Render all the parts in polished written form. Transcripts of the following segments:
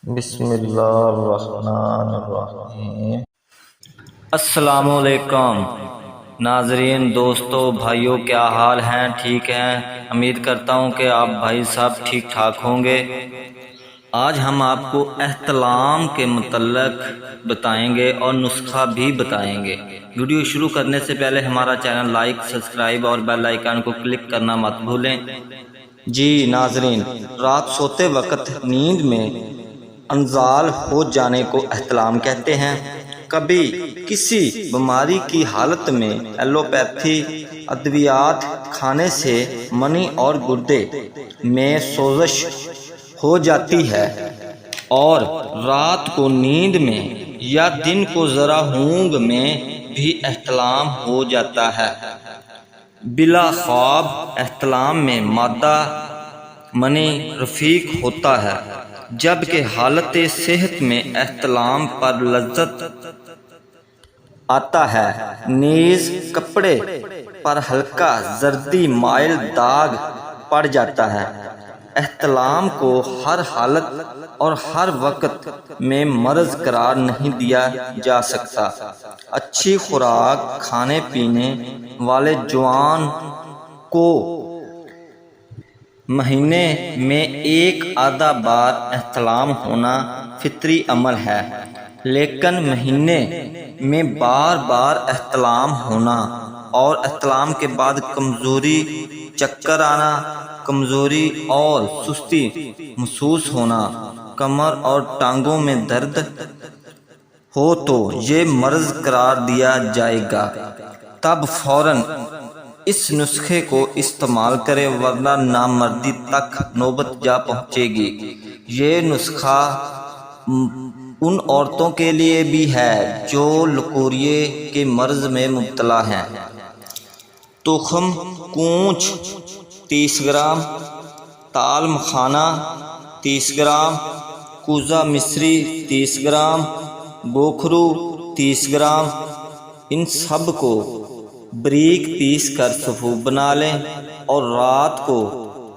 بسم اللہ الرحمن الرحیم۔ السلام علیکم ناظرین، دوستو، بھائیوں، کیا حال ہیں؟ ٹھیک ہیں؟ امید کرتا ہوں کہ آپ بھائی صاحب ٹھیک ٹھاک ہوں گے۔ آج ہم آپ کو احتلام کے متعلق بتائیں گے اور نسخہ بھی بتائیں گے۔ ویڈیو شروع کرنے سے پہلے ہمارا چینل لائک، سبسکرائب اور بیل آئیکن کو کلک کرنا مت بھولیں۔ جی ناظرین، رات سوتے وقت نیند میں انزال ہو جانے کو احتلام کہتے ہیں۔ کبھی کسی بیماری کی حالت میں ایلوپیتھی ادویات کھانے سے منی اور گردے میں سوزش ہو جاتی ہے اور رات کو نیند میں یا دن کو ذرا اونگ میں بھی احتلام ہو جاتا ہے۔ بلا خواب احتلام میں مادہ منی رفیق ہوتا ہے، جبکہ حالت صحت میں احتلام پر لذت آتا ہے۔ نیز کپڑے پر ہلکا زردی مائل داغ پڑ جاتا ہے۔ احتلام کو ہر حالت اور ہر وقت میں مرض قرار نہیں دیا جا سکتا۔ اچھی خوراک کھانے پینے والے جوان کو مہینے میں ایک آدھا بار احتلام ہونا فطری عمل ہے، لیکن مہینے میں بار بار احتلام ہونا اور احتلام کے بعد کمزوری، چکر آنا، کمزوری اور سستی محسوس ہونا، کمر اور ٹانگوں میں درد ہو تو یہ مرض قرار دیا جائے گا۔ تب فوراً اس نسخے کو استعمال کریں، ورنہ نامردی تک نوبت جا پہنچے گی۔ یہ نسخہ ان عورتوں کے لیے بھی ہے جو لکوریے کے مرض میں مبتلا ہیں۔ تخم کونچ 30 گرام، تال مکھانا 30 گرام، کوزہ مصری 30 گرام، گوکھرو 30 گرام، ان سب کو باریک پیس کر سفوف بنا لیں اور رات کو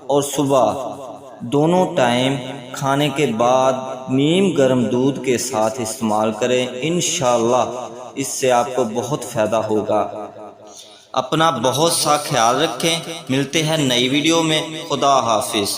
اور صبح دونوں ٹائم کھانے کے بعد نیم گرم دودھ کے ساتھ استعمال کریں۔ انشاءاللہ اس سے آپ کو بہت فائدہ ہوگا۔ اپنا بہت سا خیال رکھیں۔ ملتے ہیں نئی ویڈیو میں۔ خدا حافظ۔